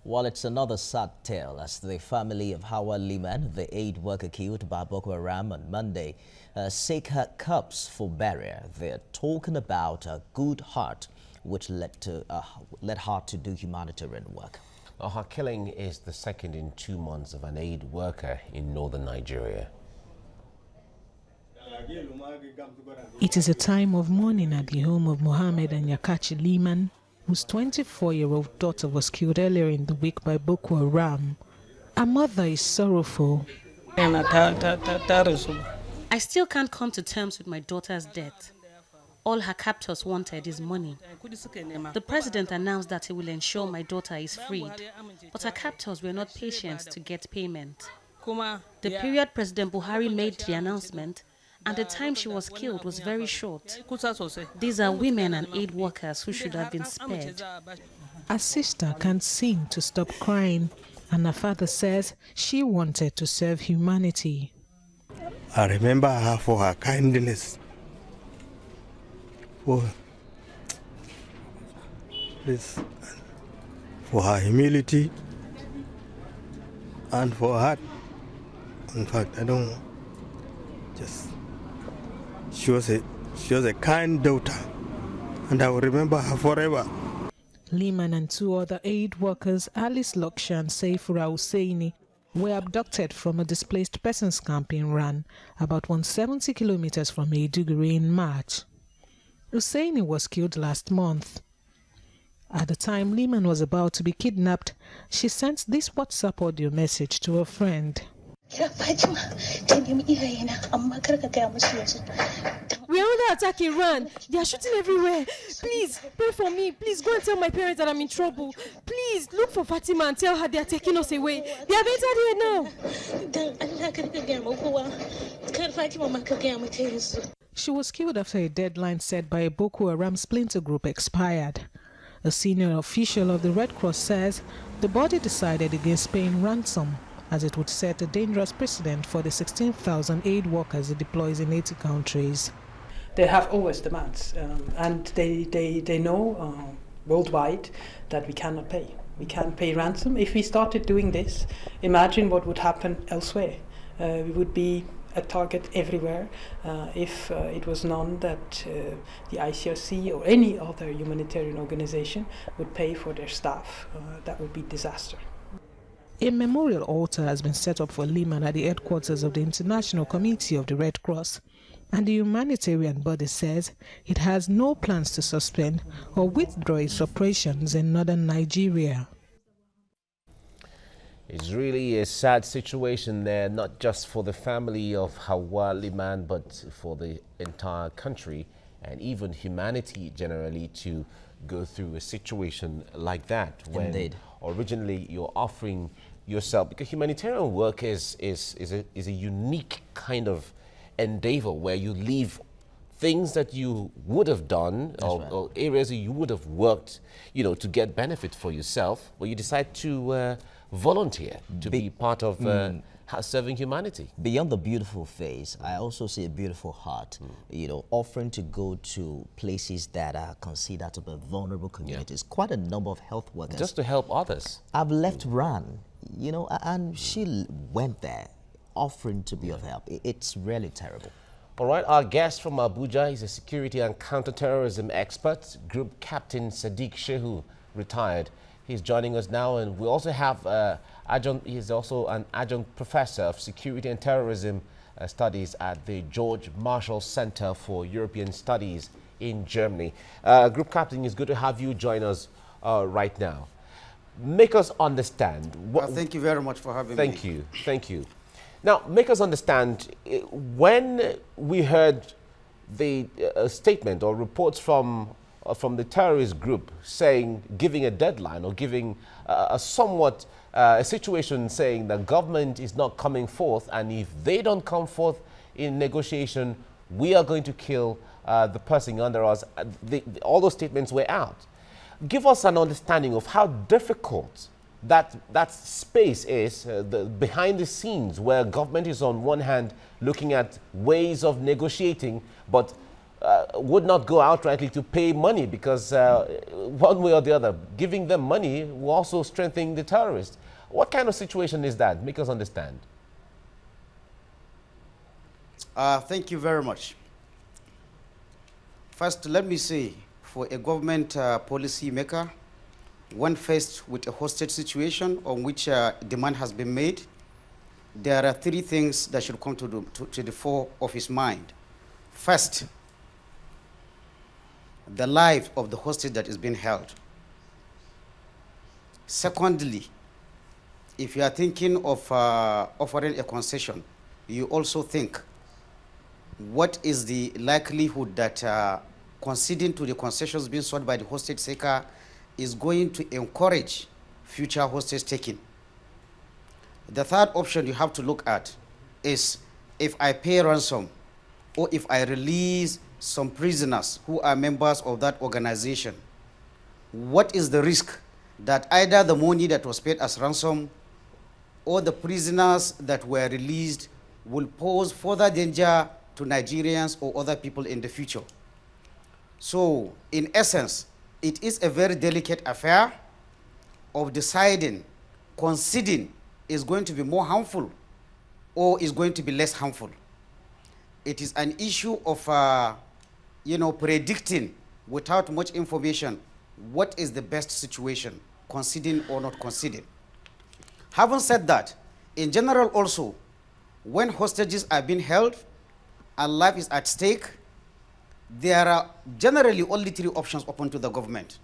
Well, it's another sad tale as the family of Hawa Liman, the aid worker killed by Boko Haram on Monday, seek her corpse for burial. They're talking about a good heart, which led her to do humanitarian work. Her killing is the second in 2 months of an aid worker in northern Nigeria. It is a time of mourning at the home of Mohammed and Yakachi Liman, whose 24-year-old daughter was killed earlier in the week by Boko Haram. Her mother is sorrowful. I still can't come to terms with my daughter's death. All her captors wanted is money. The president announced that he will ensure my daughter is freed, but her captors were not patient to get payment. The period President Buhari made the announcement and the time she was killed was very short. These are women and aid workers who should have been spared. Her sister can't seem to stop crying, and her father says she wanted to serve humanity. I remember her for her kindness, for her humility, and for her. In fact, I don't know. She was a kind daughter, and I will remember her forever. Liman and two other aid workers, Alice Loksha and Saifura Husseini, were abducted from a displaced persons camp in Ran, about 170 kilometers from Maiduguri in March. Husseini was killed last month. At the time Liman was about to be kidnapped, she sent this WhatsApp audio message to a friend. We are under attack in Iran. They are shooting everywhere. Please, pray for me. Please go and tell my parents that I'm in trouble. Please, look for Fatima and tell her they are taking us away. They have entered here now. She was killed after a deadline set by a Boko Haram splinter group expired. A senior official of the Red Cross says the body decided against paying ransom, as it would set a dangerous precedent for the 16,000 aid workers it deploys in 80 countries. They have always demands, and they know worldwide that we cannot pay. We can't pay ransom. If we started doing this, imagine what would happen elsewhere. We would be a target everywhere if it was known that the ICRC or any other humanitarian organization would pay for their staff. That would be disaster. A memorial altar has been set up for Liman at the headquarters of the International Committee of the Red Cross, and the humanitarian body says it has no plans to suspend or withdraw its operations in northern Nigeria. It's really a sad situation there, not just for the family of Hawa Liman, but for the entire country and even humanity generally to go through a situation like that. When Indeed. Originally you're offering yourself, because humanitarian work is a unique kind of endeavor where you leave things that you would have done or areas that you would have worked, to get benefit for yourself, but you decide to volunteer to be part of serving humanity. Beyond the beautiful face, I also see a beautiful heart, offering to go to places that are considered to be vulnerable communities. Yeah. Quite a number of health workers. Just to help others. I've left Ran, and she went there offering to be of help. It's really terrible. All right, our guest from Abuja is a security and counterterrorism expert, Group Captain Sadiq Shehu, retired. He's joining us now, and we also have he's also an adjunct professor of security and terrorism studies at the George Marshall Center for European Studies in Germany. Group Captain, it's good to have you join us right now. Make us understand. Thank you very much for having me. Thank you. Now, make us understand, when we heard the statement or reports from the terrorist group giving a deadline or giving a situation saying the government is not coming forth, and if they don't come forth in negotiation, we are going to kill the person under us. All those statements were out. Give us an understanding of how difficult that space is, behind the scenes, where government is on one hand looking at ways of negotiating, but would not go outrightly to pay money, because one way or the other, giving them money will also strengthen the terrorists. What kind of situation is that? Make us understand. Thank you very much. First, let me say, for a government policy maker, when faced with a hostage situation on which demand has been made, there are three things that should come to the fore of his mind. First, the life of the hostage that is being held. Secondly, if you are thinking of offering a concession, you also think, what is the likelihood that conceding to the concessions being sought by the hostage taker is going to encourage future hostage taking? The third option you have to look at is, if I pay ransom or if I release some prisoners who are members of that organization, what is the risk that either the money that was paid as ransom or the prisoners that were released will pose further danger to Nigerians or other people in the future? So, in essence, it is a very delicate affair of deciding conceding is going to be more harmful or is going to be less harmful. It is an issue of, predicting without much information what is the best situation, conceding or not conceding. Having said that, in general also, when hostages are being held and life is at stake, there are generally only three options open to the government.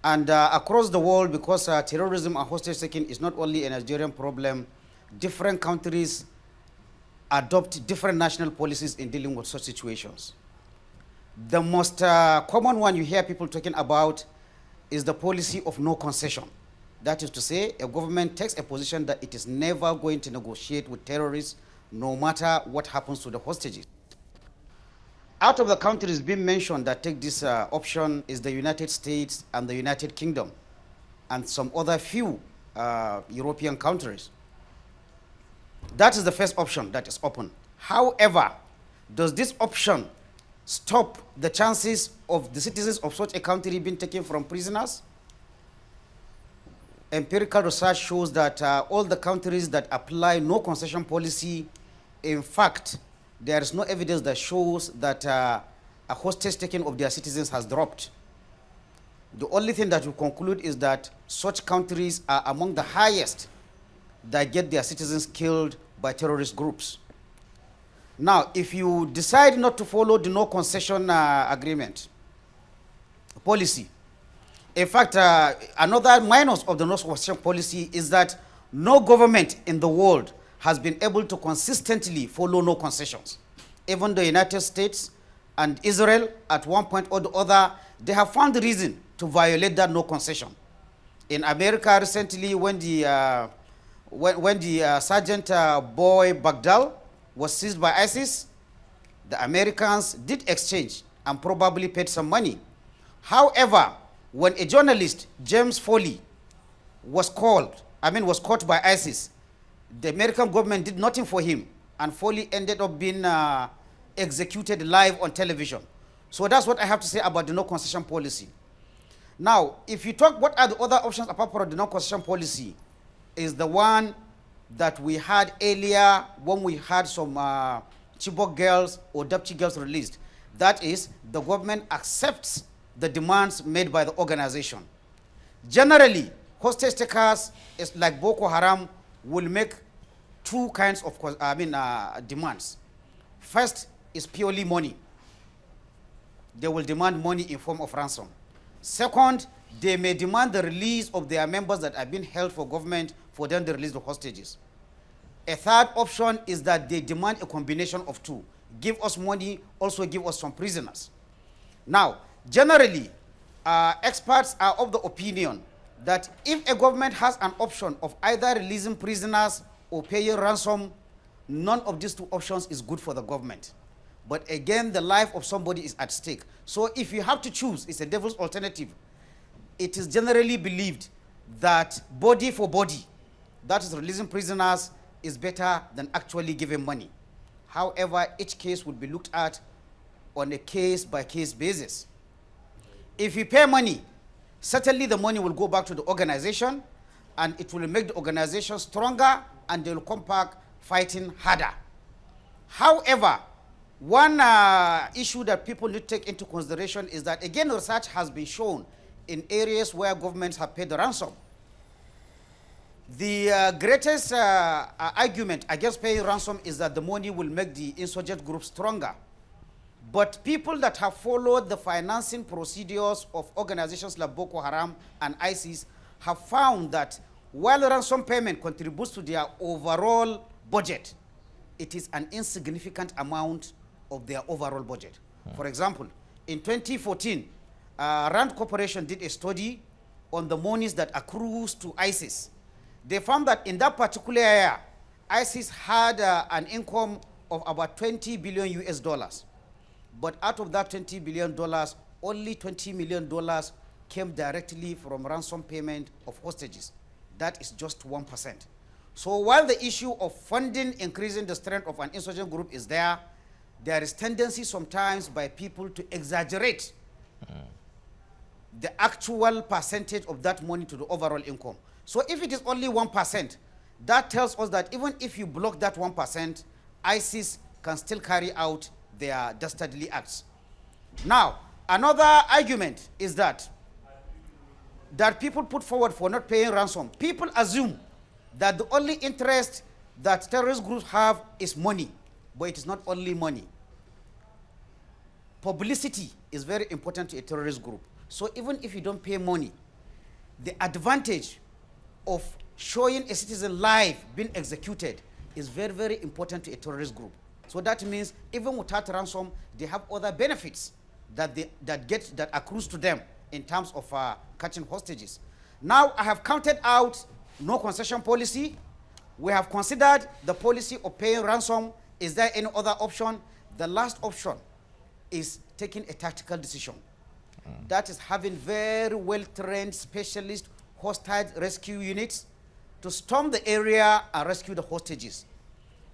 And across the world, because terrorism and hostage taking is not only a Nigerian problem, different countries adopt different national policies in dealing with such situations. The most common one you hear people talking about is the policy of no concession. That is to say, a government takes a position that it is never going to negotiate with terrorists, no matter what happens to the hostages. Out of the countries being mentioned that take this option is the United States and the United Kingdom and some other few European countries. That is the first option that is open. However, does this option stop the chances of the citizens of such a country being taken from prisoners? Empirical research shows that all the countries that apply no concession policy, in fact, there is no evidence that shows that a hostage taking of their citizens has dropped. The only thing that we conclude is that such countries are among the highest that get their citizens killed by terrorist groups. Now, if you decide not to follow the no concession agreement policy, in fact, another minus of the no concession policy is that no government in the world has been able to consistently follow no concessions. Even the United States and Israel, at one point or the other, they have found the reason to violate that no concession. In America recently, when the Sergeant Boy Baghdal was seized by ISIS, the Americans did exchange and probably paid some money. However, when a journalist, James Foley, was caught by ISIS, the American government did nothing for him, and Foley ended up being executed live on television. So that's what I have to say about the no concession policy. Now, if you talk what are the other options apart from the no concession policy, is the one that we had earlier when we had some Chibok girls or Dapchi girls released. That is, the government accepts the demands made by the organization. Generally, hostage takers, like Boko Haram, will make two kinds of demands. First is purely money. They will demand money in form of ransom. Second, they may demand the release of their members that have been held for government for them to release the hostages. A third option is that they demand a combination of two. Give us money, also give us some prisoners. Now, generally, experts are of the opinion that if a government has an option of either releasing prisoners or paying ransom, none of these two options is good for the government. But again, the life of somebody is at stake. So if you have to choose, it's a devil's alternative. It is generally believed that body for body, that is releasing prisoners, is better than actually giving money. However, each case would be looked at on a case-by-case basis. If you pay money, certainly the money will go back to the organization, and it will make the organization stronger, and they will come back fighting harder. However, one issue that people need to take into consideration is that, again, research has been shown in areas where governments have paid the ransom. The greatest argument against paying ransom is that the money will make the insurgent group stronger. But people that have followed the financing procedures of organizations like Boko Haram and ISIS have found that while ransom payment contributes to their overall budget, it is an insignificant amount of their overall budget. For example, in 2014, Rand Corporation did a study on the monies that accrues to ISIS. They found that in that particular year, ISIS had an income of about 20 billion US dollars. But out of that $20 billion, only $20 million came directly from ransom payment of hostages. That is just 1%. So while the issue of funding increasing the strength of an insurgent group is there is tendency sometimes by people to exaggerate the actual percentage of that money to the overall income. So if it is only 1%, that tells us that even if you block that 1%, ISIS can still carry out their dastardly acts. Now, another argument is that people put forward for not paying ransom. People assume that the only interest that terrorist groups have is money, but it is not only money. Publicity is very important to a terrorist group. So even if you don't pay money, the advantage of showing a citizen live being executed is very, very important to a terrorist group. So that means even without ransom, they have other benefits that accrues to them in terms of catching hostages. Now I have counted out no concession policy. We have considered the policy of paying ransom. Is there any other option? The last option is taking a tactical decision. That is having very well-trained specialist hostage rescue units to storm the area and rescue the hostages.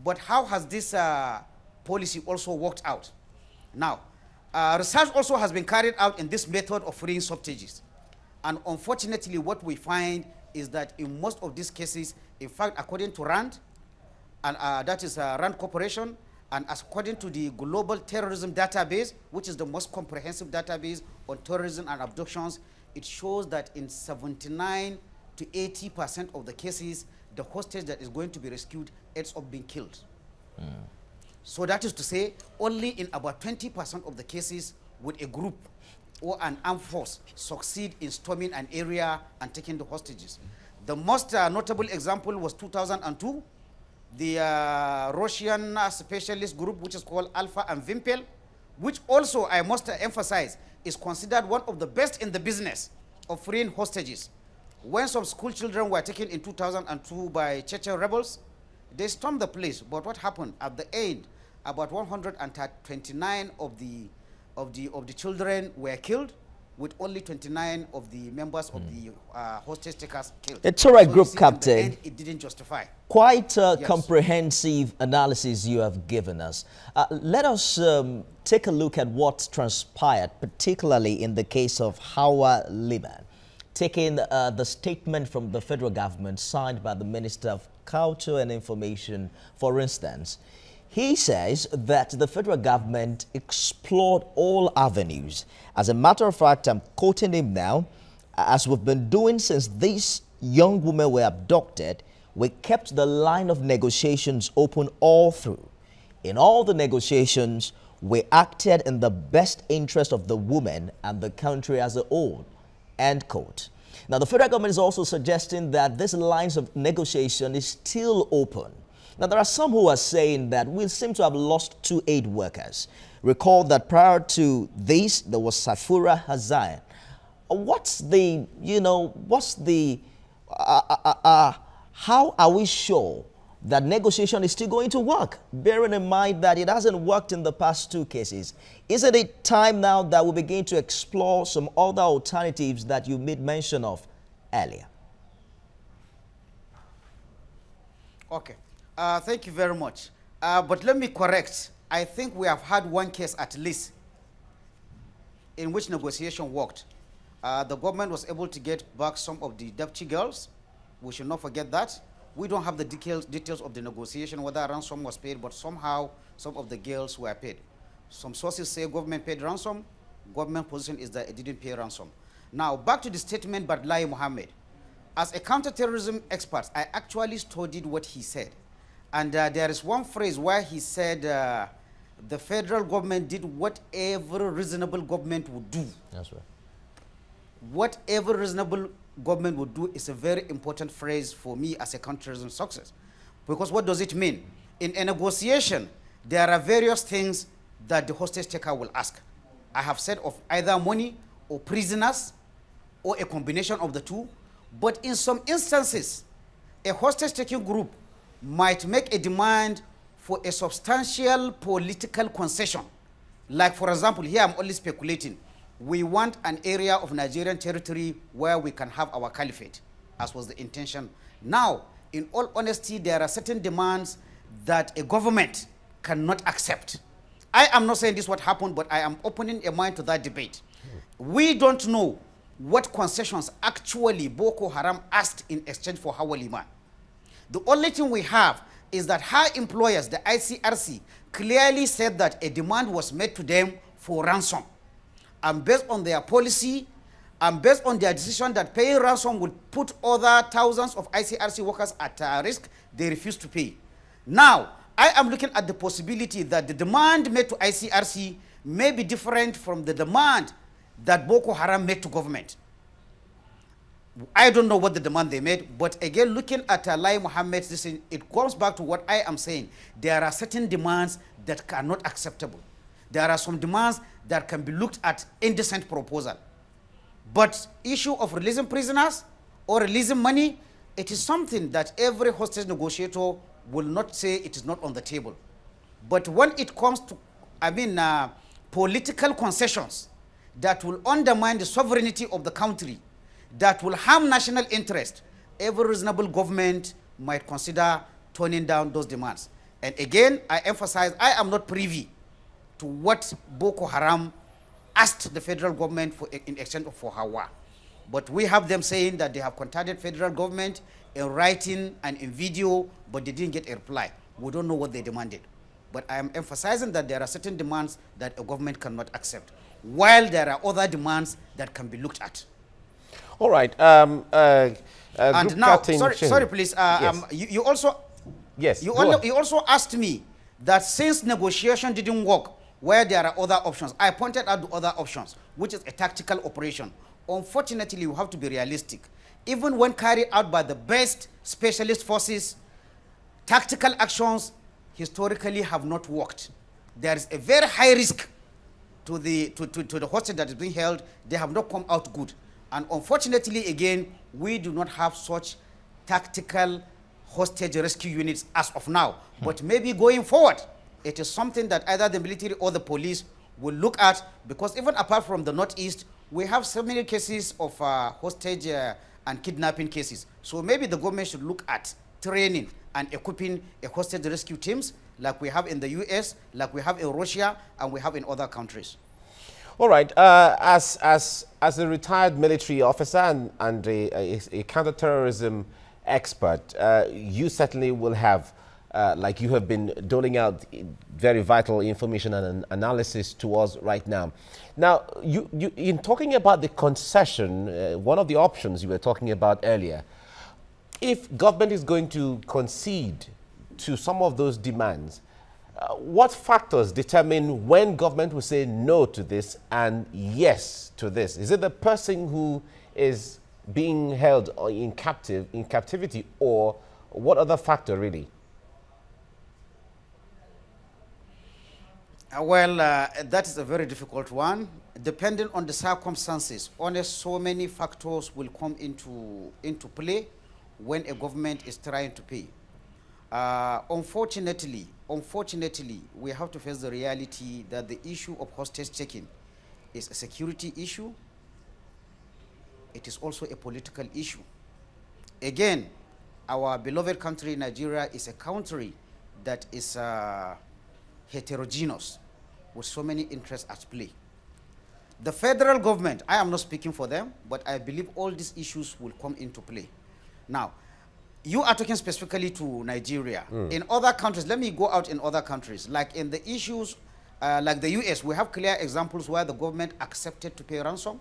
But how has this policy also worked out? Now, research also has been carried out in this method of freeing hostages. And unfortunately, what we find is that in most of these cases, in fact, according to RAND, and that is RAND Corporation, and according to the Global Terrorism Database, which is the most comprehensive database on terrorism and abductions, it shows that in 79 to 80% of the cases, the hostage that is going to be rescued ends up being killed. So that is to say, only in about 20% of the cases would a group or an armed force succeed in storming an area and taking the hostages. The most notable example was 2002, the Russian specialist group, which is called Alpha and Vimpel, which also, I must emphasize, is considered one of the best in the business of freeing hostages. When some school children were taken in 2002 by Chechen rebels, they stormed the place. But what happened at the end? About 129 of the children were killed, with only 29 of the members of the hostage takers killed. It's all right, so Group Captain. In the end, it didn't justify. Quite a comprehensive analysis you have given us. Let us take a look at what transpired, particularly in the case of Hawa Liman. Taking the statement from the federal government signed by the Minister of Culture and Information, for instance, he says that the federal government explored all avenues. As a matter of fact, I'm quoting him now, as we've been doing since these young women were abducted, we kept the line of negotiations open all through. In all the negotiations, we acted in the best interest of the women and the country as a whole. End quote. Now, the federal government is also suggesting that this lines of negotiation is still open. Now, there are some who are saying that we seem to have lost 2 aid workers. Recall that prior to this, there was Safura Hazayan. How are we sure that negotiation is still going to work, bearing in mind that it hasn't worked in the past 2 cases? Isn't it time now that we begin to explore some other alternatives that you made mention of earlier? Okay. Thank you very much. But let me correct. I think we have had 1 case at least in which negotiation worked. The government was able to get back some of the deputy girls. We should not forget that. We don't have the details of the negotiation, whether ransom was paid, but somehow some of the girls were paid. Some sources say government paid ransom. Government position is that it didn't pay ransom. Now, back to the statement by Lai Mohammed. As a counterterrorism expert, I actually studied what he said. And there is one phrase where he said the federal government did whatever reasonable government would do. That's right. Whatever reasonable government would do is a very important phrase for me as a counterterrorism success. Because what does it mean? In a negotiation, there are various things that the hostage taker will ask. I have said of either money or prisoners or a combination of the two. But in some instances, a hostage-taking group might make a demand for a substantial political concession. Like, for example, here I'm only speculating. We want an area of Nigerian territory where we can have our caliphate, as was the intention. Now, in all honesty, there are certain demands that a government cannot accept. I am not saying this is what happened, but I am opening a mind to that debate. We don't know what concessions actually Boko Haram asked in exchange for Hawa Liman. The only thing we have is that her employers, the ICRC, clearly said that a demand was made to them for ransom. And based on their policy, and based on their decision that paying ransom would put other thousands of ICRC workers at risk, they refused to pay. Now, I am looking at the possibility that the demand made to ICRC may be different from the demand that Boko Haram made to government. I don't know what the demand they made, but again, looking at Lai Mohammed's decision, it comes back to what I am saying. There are certain demands that are not acceptable. There are some demands that can be looked at indecent proposal. But issue of releasing prisoners or releasing money, it is something that every hostage negotiator will not say it is not on the table. But when it comes to, political concessions that will undermine the sovereignty of the country, that will harm national interest, every reasonable government might consider turning down those demands. And again, I emphasize, I am not privy to what Boko Haram asked the federal government for in exchange for Hawa. But we have them saying that they have contacted federal government in writing and in video, but they didn't get a reply. We don't know what they demanded. But I am emphasizing that there are certain demands that a government cannot accept, while there are other demands that can be looked at. All right. And now, sorry, please. Yes. You also, yes, you also asked me that since negotiation didn't work, where there are other options. I pointed out the other options, which is a tactical operation. Unfortunately, you have to be realistic. Even when carried out by the best specialist forces, tactical actions historically have not worked. There is a very high risk to the hostage that is being held. They have not come out good. And unfortunately, again, we do not have such tactical hostage rescue units as of now. But maybe going forward, it is something that either the military or the police will look at, because even apart from the Northeast, we have so many cases of hostage and kidnapping cases. So maybe the government should look at training and equipping a hostage rescue teams like we have in the US, like we have in Russia, and we have in other countries. All right. As a retired military officer and a counterterrorism expert, you certainly will have, like you have been doling out very vital information and analysis to us right now. Now, you in talking about the concession, one of the options you were talking about earlier, if government is going to concede to some of those demands, what factors determine when government will say no to this and yes to this? Is it the person who is being held in captivity, or what other factor really? Well, that is a very difficult one. Depending on the circumstances, so many factors will come into play when a government is trying to pay. Unfortunately, we have to face the reality that the issue of hostage taking is a security issue. It is also a political issue. Again, our beloved country, Nigeria, is a country that is heterogeneous with so many interests at play. The federal government, I am not speaking for them, but I believe all these issues will come into play. Now, you are talking specifically to Nigeria. In other countries, let me go out in other countries. Like in the issues, like the US, we have clear examples where the government accepted to pay ransom,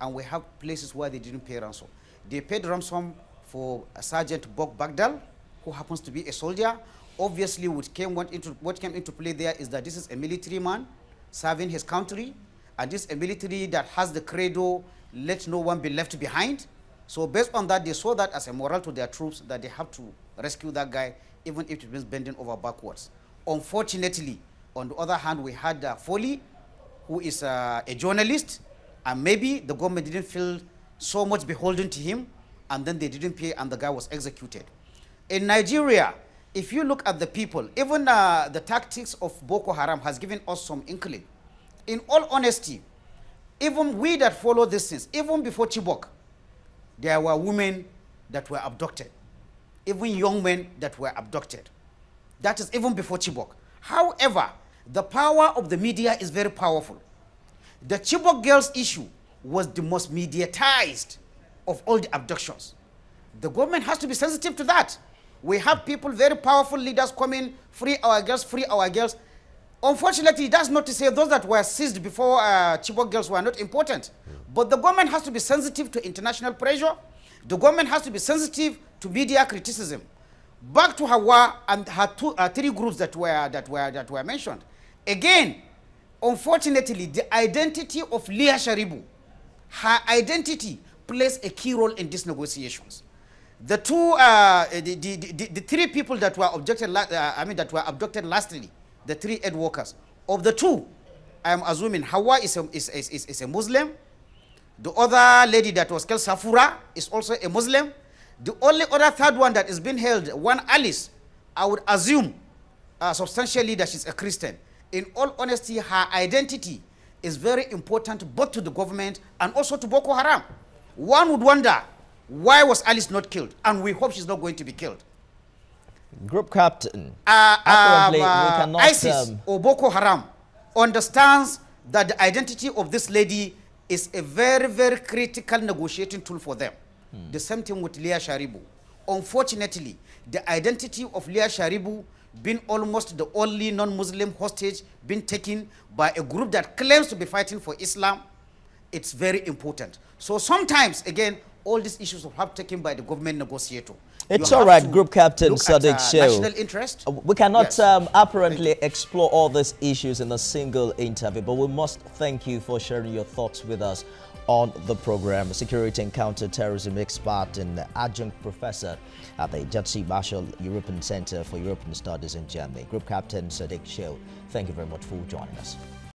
and we have places where they didn't pay ransom. They paid ransom for Sergeant Bok Bagdal, who happens to be a soldier. Obviously, what came into play there is that this is a military man serving his country, and this is a military that has the credo, let no one be left behind. So based on that, they saw that as a moral to their troops that they have to rescue that guy, even if it means bending over backwards. Unfortunately, on the other hand, we had Foley, who is a journalist, and maybe the government didn't feel so much beholden to him, and then they didn't pay, and the guy was executed. In Nigeria, if you look at the people, even the tactics of Boko Haram has given us some inkling. In all honesty, even we that follow these things, even before Chibok, there were women that were abducted, even young men that were abducted. That is even before Chibok. However, the power of the media is very powerful. The Chibok girls issue was the most mediatized of all the abductions. The government has to be sensitive to that. We have people, very powerful leaders coming, free our girls, free our girls. Unfortunately, that's not to say those that were seized before Chibok girls were not important. But the government has to be sensitive to international pressure. The government has to be sensitive to media criticism. Back to Hawa and her three groups that were mentioned. Again, unfortunately, the identity of Leah Sharibu, her identity plays a key role in these negotiations. The three people that were abducted lastly, the three aid workers. Of the two, I am assuming Hawa is a Muslim. The other lady that was called Safura is also a Muslim. The only other third one that is being held, one Alice, I would assume substantially that she's a Christian. In all honesty, her identity is very important both to the government and also to Boko Haram. One would wonder, why was Alice not killed? And we hope she's not going to be killed. Group captain, apparently we cannot... ISIS or Boko Haram understands that the identity of this lady is a very, very critical negotiating tool for them. The same thing with Leah Sharibu. Unfortunately, the identity of Leah Sharibu being almost the only non-Muslim hostage being taken by a group that claims to be fighting for Islam, it's very important. So sometimes, again, all these issues have taken by the government negotiator. It's all right, Group Captain Sadiq Shah. National interest. We cannot apparently explore all these issues in a single interview, but we must thank you for sharing your thoughts with us on the program. Security and counter-terrorism expert and adjunct professor at the Jatsi Marshall European Center for European Studies in Germany. Group Captain Sadiq Shah, thank you very much for joining us.